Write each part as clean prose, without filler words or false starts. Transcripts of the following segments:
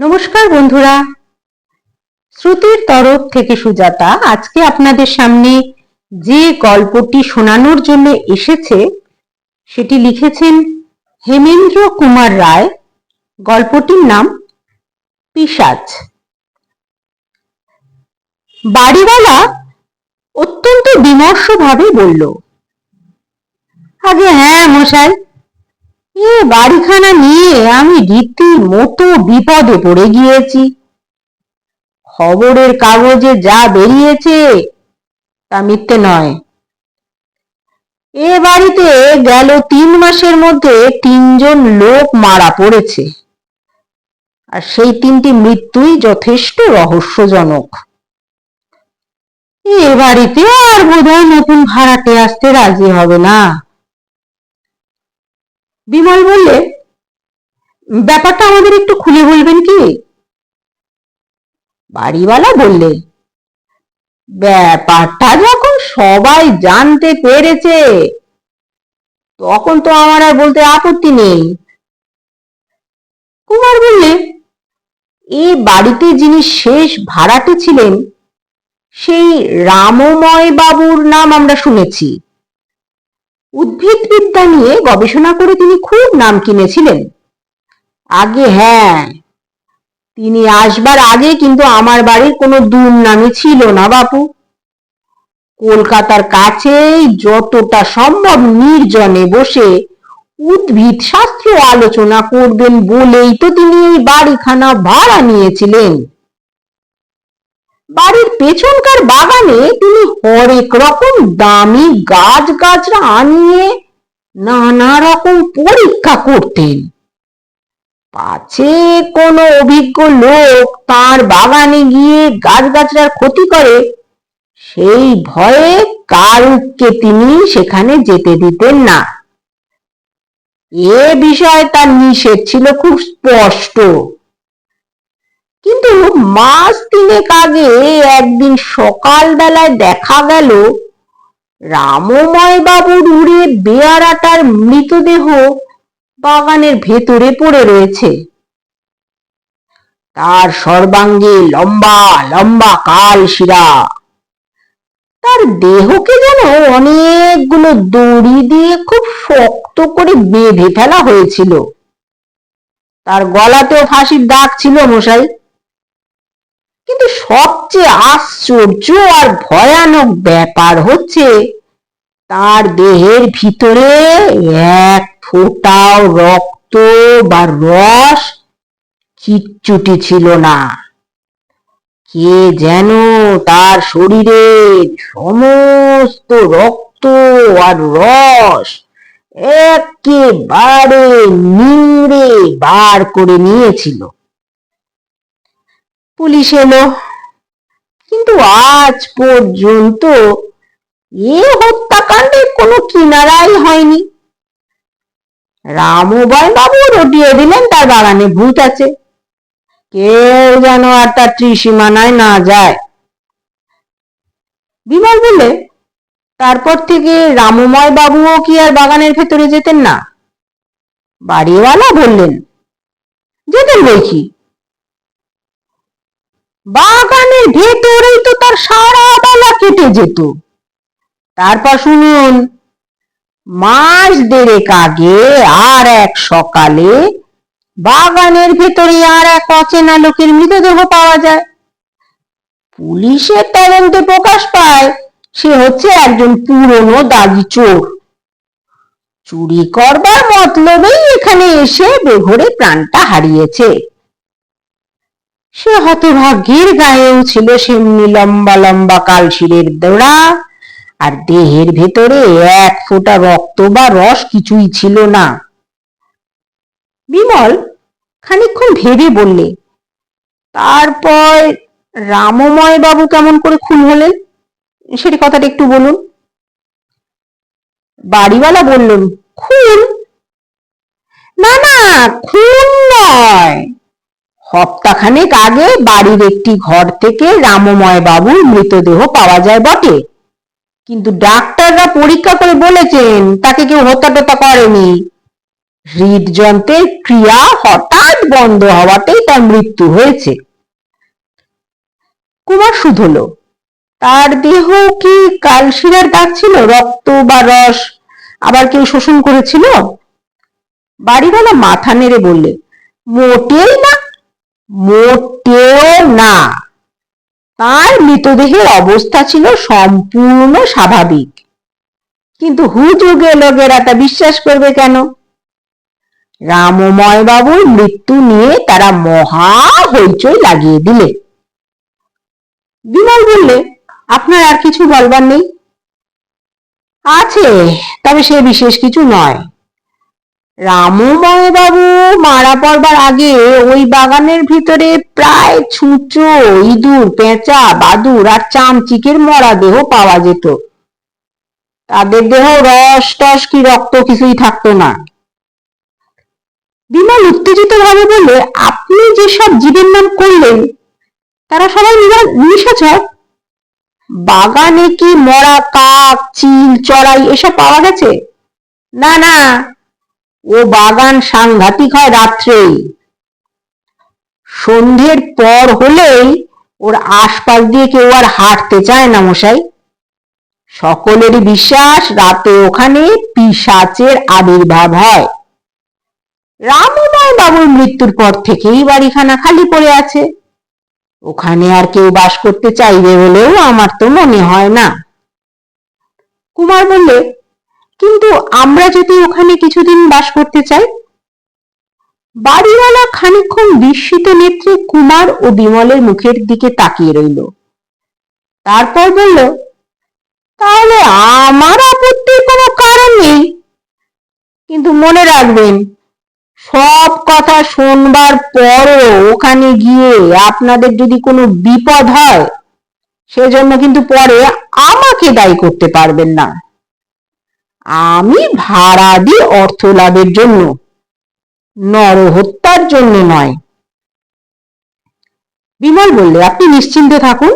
নমস্কার বন্ধুরা, শ্রুতির তরফ থেকে সুজাতা আজকে আপনাদের সামনে যে গল্পটি শোনানোর জন্য এসেছে সেটি লিখেছেন হেমেন্দ্র কুমার রায়। গল্পটির নাম পিশাচ। বাড়িওয়ালা অত্যন্ত বিমর্ষভাবে বলল, আগে হ্যাঁ মশাই, এ বাড়িখানা নিয়ে আমি রীতিমতো বিপদে পড়ে গিয়েছি। খবরের কাগজে যা বেরিয়েছে তা মিথ্যে নয়। এ বাড়িতে গেল 3 মাসের মধ্যে 3 জন লোক মারা পড়েছে, আর সেই 3টি মৃত্যুই যথেষ্ট রহস্যজনক। এ বাড়িতে আর বোধহয় নতুন ভাড়াটে আসতে রাজি হবে না। বিমল বললে, ব্যাপারটা আমাদের একটু খুলে বলবেন কি? বাড়িওয়ালা বললে, ব্যাপারটা যখন সবাই জানতে পেরেছে তখন তো আমার আর বলতে আপত্তি নেই। কুমার বললে, এই বাড়িতে যিনি শেষ ভাড়াটে ছিলেন সেই রামময় বাবুর নাম আমরা শুনেছি। উদ্ভিদবিদ্যা নিয়ে গবেষণা করে তিনি খুব নাম কিনেছিলেন। আগে হ্যাঁ, তিনি আসবার আগে কিন্তু আমার বাড়ির কোনো দুর্নামই ছিল না বাপু। কলকাতার কাছেই যতটা সম্ভব নির্জনে বসে উদ্ভিদ শাস্ত্র আলোচনা করবেন বলেই তো তিনি এই বাড়িখানা ভাড়া নিয়েছিলেন। বাড়ির পেছনকার বাগানে তিনি হরেক রকম দামি গাছ গাছরা আনিয়ে নানা রকম পরীক্ষা করতেন। পাছে কোনো অভিজ্ঞ লোক তার বাগানে গিয়ে গাছ গাছরার ক্ষতি করে, সেই ভয়ে কারুকে তিনি সেখানে যেতে দিতেন না। এ বিষয়ে তার নিষেধ ছিল খুব স্পষ্ট। কিন্তু মাস 3 আগে একদিন সকালবেলায় দেখা গেল রামময় বাবুর উড়ে বেয়ারাটার মৃতদেহ বাগানের ভেতরে পড়ে রয়েছে। তার সর্বাঙ্গে লম্বা লম্বা কাল শিরা। তার দেহকে যেন অনেকগুলো দড়ি দিয়ে খুব শক্ত করে বেঁধে ফেলা হয়েছিল। তার গলাতেও ফাঁসির দাগ ছিল মশাই। কিন্তু সবচেয়ে আশ্চর্য আর ভয়ানক ব্যাপার হচ্ছে তার দেহের ভিতরে এক ফোঁটাও রক্ত বা রস কিচ্ছুটি ছিল না। কে যেন তার শরীরের সমস্ত রক্ত আর রস একেবারে নিংড়ে বার করে নিয়েছিল। পুলিশ এলো, কিন্তু আজ পর্যন্ত এ হত্যাকাণ্ডের কোনো কিনারাই হয়নি। রামময় বাবু রটিয়ে দিলেন তার বাগানে ভূত আছে, কেউ যেন আর তার ত্রিসীমানায় না যায়। বিমল বললে, তারপর থেকে রামময় বাবুও কি আর বাগানের ভেতরে যেতেন না? বাড়িওয়ালা বললেন, যেতেন বলছি। বাগানের ভেতরেই তো তার সারা বেলা কেটে যেত। তারপর শুনুন, মাস 1.5 আগে আর এক সকালে বাগানের ভেতরে আর এক অচেনা লোকের মৃতদেহ পাওয়া যায়। পুলিশের তদন্তে প্রকাশ পায় সে হচ্ছে একজন পুরনো দাগি চোর। চুরি করবার মতলবেই এখানে এসে বেঘরে প্রাণটা হারিয়েছে। সে হতভাগ্যের গায়েও ছিল সেমনি লম্বা লম্বা কালশিরের দোড়া, আর দেহের ভেতরে এক ফোঁটা রক্ত বা রস কিছুই ছিল না। বিমল খানিকক্ষণ ভেবে বললে, তারপর রামময় বাবু কেমন করে খুন হলেন সেটি কথাটা একটু বলুন। বাড়িওয়ালা বললেন, খুন? না না, খুন নয়। সপ্তাহখানেক আগে বাড়ির একটি ঘর থেকে রামময় বাবুর মৃতদেহ পাওয়া যায় বটে, কিন্তু ডাক্তাররা পরীক্ষা করে বলেছেন তাকে কেউ হত্যা টত্যা করেনি। হৃদযন্ত্রের ক্রিয়া হঠাৎ বন্ধ হওয়াতেই তার মৃত্যু হয়েছে। কুমার শুধল, তার দেহ কি কালশিরার দাগ ছিল? রক্ত বা রস আবার কেউ শোষণ করেছিল? বাড়িওয়ালা মাথা নেড়ে বললে, মোটেই না, মোটেও না। তার মৃতদেহের অবস্থা ছিল সম্পূর্ণ স্বাভাবিক। কিন্তু হুজুগে লোকেরা তা বিশ্বাস করবে কেন? রামময় বাবুর মৃত্যু নিয়ে তারা মহা হইচই লাগিয়ে দিলে। বিমল বললে, আপনার আর কিছু বলবার নেই? আছে, তবে সে বিশেষ কিছু নয়। রামময় বাবু মারা পড়বার আগে ওই বাগানের ভিতরে প্রায় ছুঁচো, ইঁদুর, পেঁচা, বাদুড় আর চামচিকের মরা দেহ পাওয়া যেত। তাদের দেহ রস টস কি রক্ত কিছুই থাকতো না। বিমল উত্তেজিত ভাবে বললে, আপনি যেসব জীবের নাম করলেন তারা সবাই নিশাচর? বাগানে কি মরা কাক, চিল, চড়াই এসব পাওয়া গেছে? না না, ও বাগান সাংঘাতিক হয় রাত্রেই। সন্ধ্যের পর হলেই ওর আশপাশ দিয়ে কেউ আর হাঁটতে চায় না মশাই। সকলেরই বিশ্বাস রাতে ওখানে পিশাচের আবির্ভাব হয়। রামময় বাবুর মৃত্যুর পর থেকেই বাড়িখানা খালি পড়ে আছে। ওখানে আর কেউ বাস করতে চাইবে বলেও আমার তো মনে হয় না। কুমার বললে, কিন্তু আমরা যদি ওখানে কিছুদিন বাস করতে চাই? বাড়িওয়ালা খানিকক্ষণ বিস্মিত নেত্রে কুমার ও বিমলের মুখের দিকে তাকিয়ে রইল। তারপর বলল, তাহলে আমার আপত্তির কোনো কারণ নেই। কিন্তু মনে রাখবেন, সব কথা শুনবার পরও ওখানে গিয়ে আপনাদের যদি কোনো বিপদ হয়, সেজন্য কিন্তু পরে আমাকে দায়ী করতে পারবেন না। আমি ভাড়া দিই অর্থ লাভের জন্য, নরহত্যার জন্য নয়। বিমল বললে, আপনি নিশ্চিন্তে থাকুন,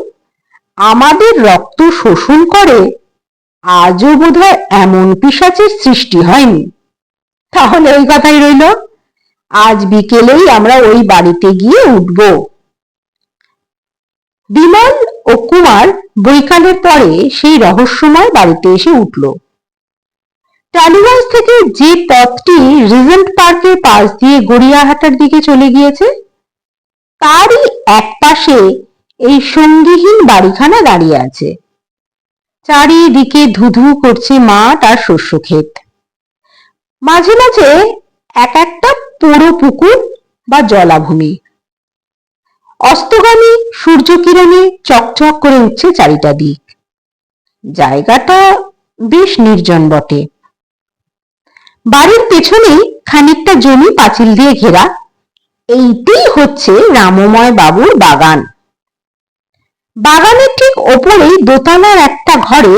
আমাদের রক্ত শোষণ করে আজও বোধহয় এমন পিশাচের সৃষ্টি হয়নি। তাহলে ওই কথাই রইল, আজ বিকেলেই আমরা ওই বাড়িতে গিয়ে উঠব। বিমল ও কুমার বৈকালের পরে সেই রহস্যময় বাড়িতে এসে উঠল। টালিগঞ্জ থেকে যে পথটি রিজেন্ট পার্কের পাশ দিয়ে গড়িয়াহাটার দিকে চলে গিয়েছে, তারই এক পাশে এই সঙ্গীহীন বাড়িখানা দাঁড়িয়ে আছে। চারিদিকে ধুধু করছে মাঠ আর শস্য ক্ষেত। মাঝে মাঝে এক একটা পোড়ো পুকুর বা জলাভূমি। অস্তগামী সূর্য কিরণে চকচক করে উঠছে চারিটা দিক। জায়গাটা বেশ নির্জন বটে। বাড়ির পেছনেই খানিকটা জমি পাঁচিল দিয়ে ঘেরা। এইটাই হচ্ছে রামময় বাবুর বাগান। বাগানের ঠিক ওপরেই দোতলার একটা ঘরে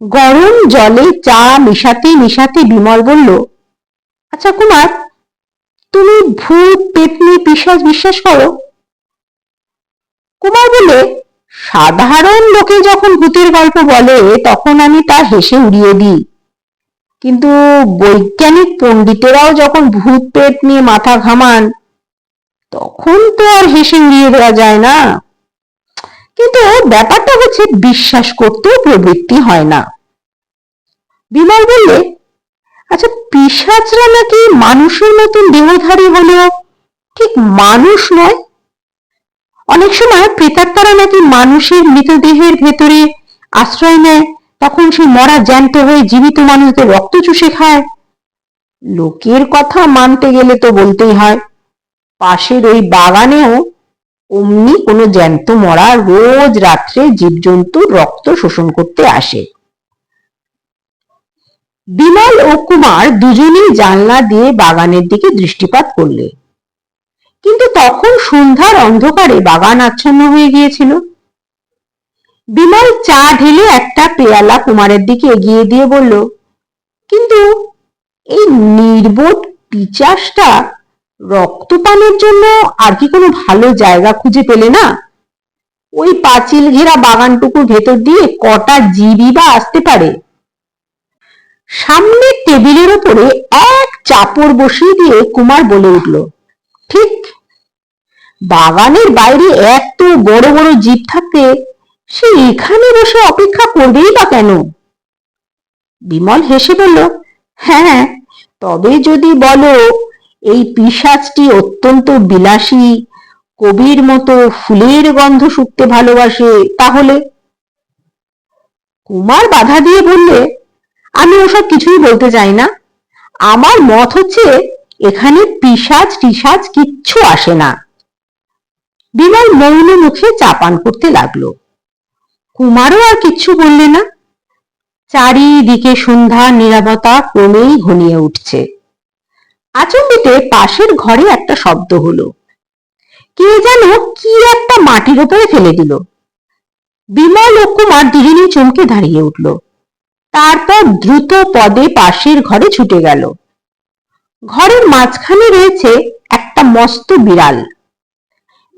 গরম জলে চা মিশাতে মিশাতে বিমল বলল, আচ্ছা কুমার, তুমি ভূত, পেতনি, পিশাচ বিশ্বাস করো? কুমার বলে, সাধারণ লোকে যখন ভূতের গল্প বলে তখন আমি তা হেসে উড়িয়ে দিই, কিন্তু বৈজ্ঞানিক পণ্ডিতেরাও যখন ভূত পেট নিয়ে মাথা ঘামান তখন তো আর হেসে উড়িয়ে দেওয়া যায় না। কিন্তু ব্যাপারটা হচ্ছে বিশ্বাস করতেও প্রবৃত্তি হয় না। বিমল বললে, আচ্ছা পিশাচরা নাকি মানুষের মতন দেহধারী হলেও ঠিক মানুষ নয়। অনেক সময় প্রেতাত্মারা নাকি মানুষের মৃতদেহের ভেতরে আশ্রয় নেয়, তখন সে মরা জ্যান্ত হয়ে জীবিত মানুষদের রক্ত চুষে খায়। লোকের কথা মানতে গেলে তো বলতেই হয়, পাশের ওই বাগানেও অমনি কোনো জ্যান্ত মরা রোজ রাত্রে জীবজন্তুর রক্ত শোষণ করতে আসে। বিমল ও কুমার দুজনেই জানলা দিয়ে বাগানের দিকে দৃষ্টিপাত করলে, কিন্তু তখন সন্ধ্যার অন্ধকারে বাগান আচ্ছন্ন হয়ে গিয়েছিল। বিমল চা ঢেলে একটা পেয়ালা কুমারের দিকে এগিয়ে দিয়ে বলল, কিন্তু এই নির্বোধ পিশাচটা রক্তপানের জন্য আর কি কোনো ভালো জায়গা খুঁজে পেলে না? ওই পাঁচিল ঘেরা বাগানটুকুর ভেতর দিয়ে কটা জীবই বা আসতে পারে? সামনের টেবিলের উপরে এক চাপড় বসিয়ে দিয়ে কুমার বলে উঠল, ঠিক, বাগানের বাইরে এত বড় বড় জিপ থাকতে সে এখানে বসে অপেক্ষা করবেই বা কেন? বিমল হেসে বলল, হ্যাঁ, তবে যদি বলো এই পিশাচটি অত্যন্ত বিলাসী, কবির মতো ফুলের গন্ধ শুকতে ভালোবাসে, তাহলে? কুমার বাধা দিয়ে বললে, আমি ওসব কিছুই বলতে চাই না। আমার মত হচ্ছে এখানে পিশাচ টিশাচ কিচ্ছু আসে না। বিমল মৌন মুখে চা পান করতে লাগলো। কুমারও আর কিচ্ছু বললে না। চারিদিকে সন্ধ্যা নীরবতা ক্রমেই ঘনিয়ে উঠছে। আচমকিতে পাশের ঘরে একটা শব্দ হলো। কে যেন কি একটা মাটির উপরে ফেলে দিল। বিমল ও কুমার দুজনেই চমকে দাঁড়িয়ে উঠল। তারপর দ্রুত পদে পাশের ঘরে ছুটে গেল। ঘরের মাঝখানে রয়েছে একটা মস্ত বিড়াল।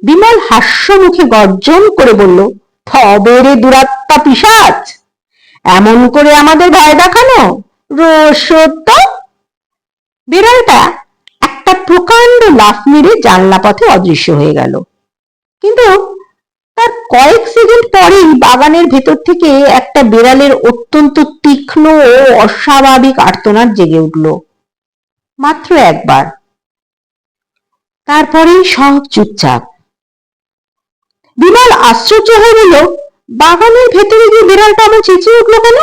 বিমল হাস্য মুখে গর্জন করে বলল, তবে রে দুরাত্মা পিশাচ, এমন করে আমাদের ভয় দেখানো? রসত্য! বিড়ালটা একটা প্রকাণ্ড লাফ মেরে জানলা পথে অদৃশ্য হয়ে গেল। কিন্তু তার কয়েক সেকেন্ড পরেই বাগানের ভেতর থেকে একটা বিড়ালের অত্যন্ত তীক্ষ্ণ ও অস্বাভাবিক আর্তনাদ জেগে উঠল। মাত্র একবার। তারপরেই সব চুপচাপ। বিমল আশ্চর্য হয়ে বলল, বাগানের ভেতরে গিয়ে বিড়ালটা আমার চেঁচিয়ে উঠলো কেন?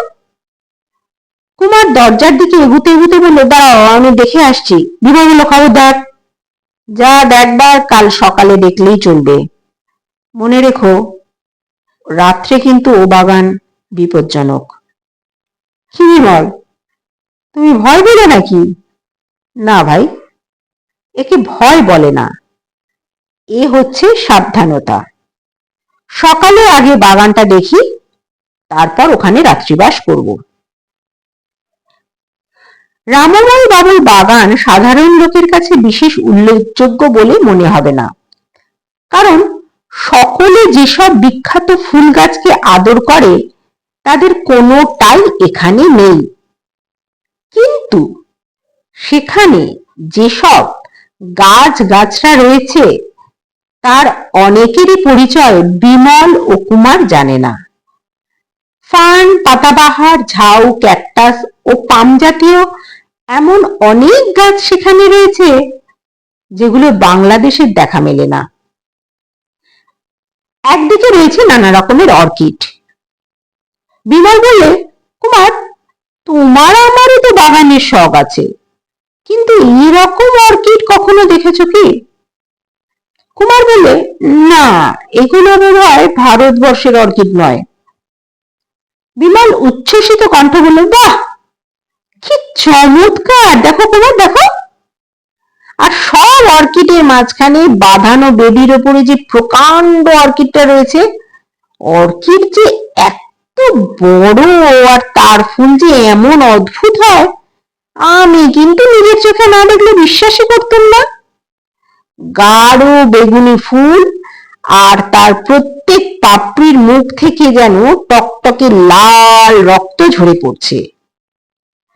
কুমার দরজার দিকে এগুতে এগুতে বলল, দাঁড়াও, আমি দেখে আসছি। বিমল বলল, খবরদার, যা দেখবার কাল সকালে দেখলেই চলবে। মনে রেখো, রাত্রে কিন্তু ও বাগান বিপজ্জনক। কি বিমল, তুমি ভয় পেলে নাকি? না ভাই, একে ভয় বলে না, এ হচ্ছে সাবধানতা। সকালে আগে বাগানটা দেখি, তারপর ওখানে রাত্রিবাস করব। রামময় বাবুর বাগান সাধারণ লোকের কাছে বিশেষ উল্লেখযোগ্য বলে মনে হবে না, কারণ সকলে যেসব বিখ্যাত ফুল গাছকে আদর করে তাদের কোনোটাই এখানে নেই। কিন্তু সেখানে যেসব গাছ গাছরা রয়েছে তার অনেকেরই পরিচয় বিমল ও কুমার জানে না। ফার্ন, পাতাবাহার, ঝাউ, ক্যাকটাস ও পাম জাতীয় এমন অনেক গাছ সেখানে রয়েছে যেগুলো বাংলাদেশের দেখা মেলে না। একদিকে রয়েছে নানা রকমের অর্কিড। বিমল বললে, কুমার, তোমার আমারও তো বাগানের শখ আছে, কিন্তু এইরকম অর্কিড কখনো দেখেছো কি? কুমার বললে, না, এগুলো বোধহয় ভারতবর্ষের অর্কিড নয়। বিমল উচ্ছ্বসিত কণ্ঠ বলল, বাহ, কি চমৎকার! দেখো কুমার, দেখো। আর সব অর্কিডের মাঝখানে বাঁধানো বেদির ওপরে যে প্রকাণ্ড অর্কিডটা রয়েছে, অর্কিড যে এত বড় আর তার ফুল যে এমন অদ্ভুত হয়, আমি কিন্তু নিজের চোখে না দেখলে বিশ্বাসই করতাম না। গাঢ় বেগুনি ফুল, আর তার প্রত্যেক পাপড়ির মুখ থেকে যেন টকটকে লাল রক্ত ঝরে পড়ছে।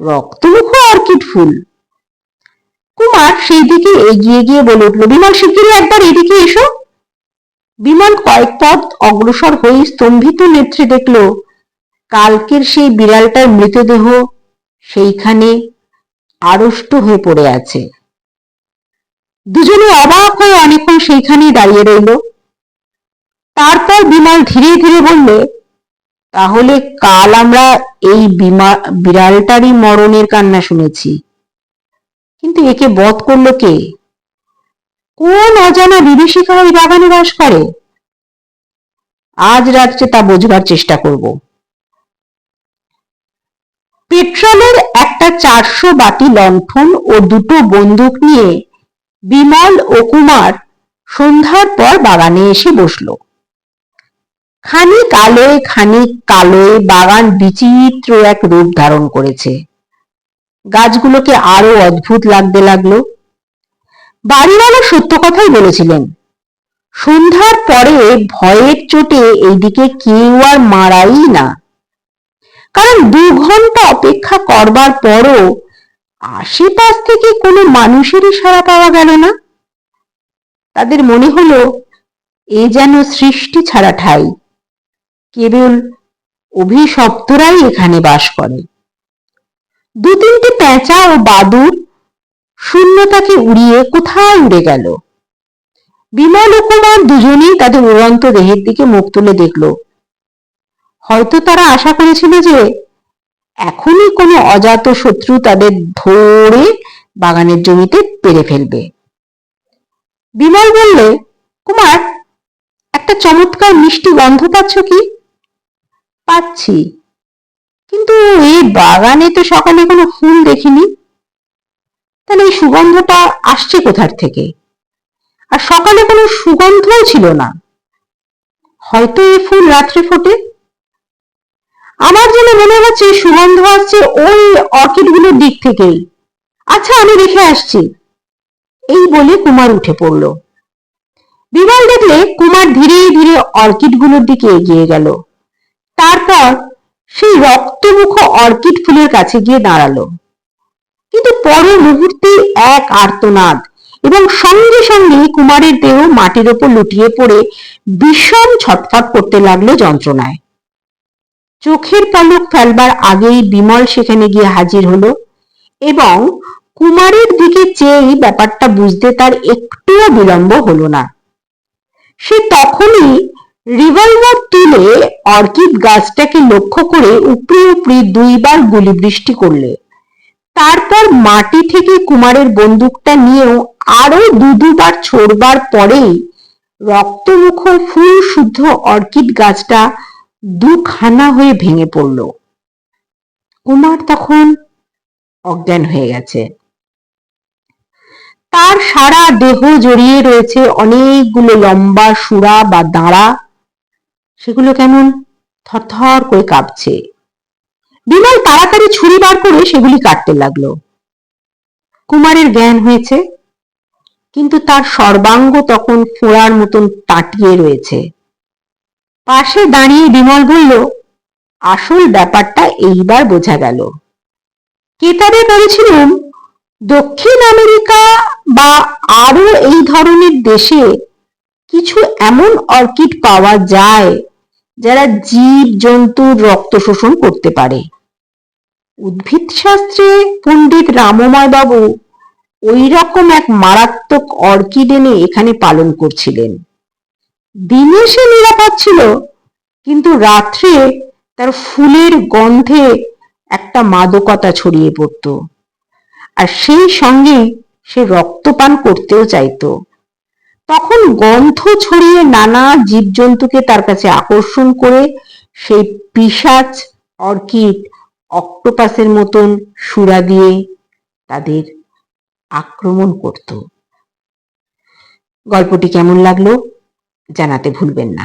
রক্তমুখ অর্কিড ফুল। কুমার সেই দিকে এগিয়ে গিয়ে বলে উঠল, বিমল, শিগগিরই একবার এদিকে এসো। বিমল কয়েক পথ অগ্রসর হয়ে স্তম্ভিত নেত্রে দেখল কালকের সেই বিড়ালটার মৃতদেহ সেইখানে আড়ষ্ট হয়ে পড়ে আছে। দুজনে অবাক হয়ে অনেকক্ষণ সেইখানেই দাঁড়িয়ে রইল। তারপর বিমল ধীরে ধীরে বললে, তাহলে কাল আমরা এই বিড়ালটারই মরণের কান্না শুনেছি, কিন্তু একে বধ করলো কে? কোন অজানা বিভীষিকা ওই বাগানে বাস করে? আজ রাত্রে তা বোঝবার চেষ্টা করব। পেট্রোলের একটা 400 বাতি লণ্ঠন ও দুটো বন্দুক নিয়ে বিমল ও কুমার সন্ধ্যার পর বাগানে এসে বসল। খানিক আলোয় খানিক কালোয় বাগান বিচিত্র এক রূপ ধারণ করেছে। গাছগুলোকে আরো অদ্ভুত লাগতে লাগলো। বাড়িওয়ালা সত্য কথাই বলেছিলেন, সন্ধ্যার পরে ভয়ের চোটে এইদিকে কেউ আর মারাই না, কারণ 2 ঘন্টা অপেক্ষা করবার পরও আশেপাশ থেকে কোনো মানুষেরই সাড়া পাওয়া গেল না। তাদের মনে হলো এ যেন সৃষ্টি ছাড়া ঠাঁই, কেবল অভিশপ্তরাই এখানে বাস করে। দু তিনটে পেঁচা ও বাদুড় শূন্যতাকে উড়িয়ে কোথায় উড়ে গেল। বিমল ও কুমার দুজনেই তাদের উড়ন্ত দেহের দিকে মুখ তুলে দেখল। হয়তো তারা আশা করেছিল যে এখনই কোনো অজাত শত্রু তাদের ধরে বাগানের জমিতে পেরে ফেলবে। বিমল বললে, কুমার, একটা চমৎকার মিষ্টি গন্ধ পাচ্ছ কি? পাচ্ছি, কিন্তু এই বাগানে তো সকালে কোনো ফুল দেখিনি। তাহলে এই সুগন্ধটা আসছে কোথার থেকে? আর সকালে কোনো সুগন্ধও ছিল না। হয়তো এই ফুল রাত্রে ফোটে। আমার যেন মনে হচ্ছে সুগন্ধ আসছে ওই অর্কিডগুলোর দিক থেকেই। আচ্ছা, আমি দেখে আসছি। এই বলে কুমার উঠে পড়ল। বিমল দেখলে কুমার ধীরে ধীরে অর্কিডগুলোর দিকে এগিয়ে গেল। তারপর সেই রক্তমুখ অর্কিড ফুলের কাছে গিয়ে দাঁড়ালো। কিন্তু পর মুহূর্তে এক আর্তনাদ এবং সঙ্গে সঙ্গে কুমারের দেহ মাটির ওপর লুটিয়ে পড়ে ভীষণ ছটফট করতে লাগলো যন্ত্রণায়। চোখের পলক ফেলবার আগেই বিমল সেখানে গিয়ে হাজির হলো এবং কুমারের দিকে চেয়েই ব্যাপারটা বুঝতে তার একটুও বিলম্ব হলো না। সে তখনই রিভলভার তুলে অর্কিড গাছটাকে লক্ষ্য করে উপরি উপরি দুইবার গুলি বৃষ্টি করলে। তারপর মাটি থেকে কুমারের বন্দুকটা নিয়েও আরো দুবার ছোড়বার পরেই রক্তমুখ ফুল শুদ্ধ অর্কিড গাছটা দুখানা হয়ে ভেঙে পড়ল। কুমার তখন অজ্ঞান হয়ে গেছে। তার সারা দেহ জড়িয়ে রয়েছে অনেকগুলো লম্বা সুরা বা দাঁড়া, সেগুলো কেমন থরথর করে কাঁপছে। বিমল তাড়াতাড়ি ছুরি বার করে সেগুলি কাটতে লাগলো। কুমারের জ্ঞান হয়েছে, কিন্তু তার সর্বাঙ্গ তখন ফোঁড়ার মতন তাটিয়ে রয়েছে। পাশে দাঁড়িয়ে বিমল বলল, আসল ব্যাপারটা এইবার বোঝা গেল। কেতাবে পড়েছিলাম দক্ষিণ আমেরিকা বা আরো এই ধরনের দেশে কিছু এমন অর্কিড পাওয়া যায় যারা জীব জন্তুর রক্ত শোষণ করতে পারে। উদ্ভিদ শাস্ত্রে পণ্ডিত রামময় বাবু ওই রকম এক মারাত্মক অর্কিড এনে এখানে পালন করছিলেন। দিনে সে নিরাপদ ছিল, কিন্তু রাত্রে তার ফুলের গন্ধে একটা মাদকতা ছড়িয়ে পড়ত, আর সেই সঙ্গে সে রক্তপান করতেও চাইতো। তখন গন্ধ ছড়িয়ে নানা জীবজন্তুকে তার কাছে আকর্ষণ করে সেই পিশাচ অর্কিড অক্টোপাসের মতন সুরা দিয়ে তাদের আক্রমণ করত। গল্পটি কেমন লাগলো জানাতে ভুলবেন না।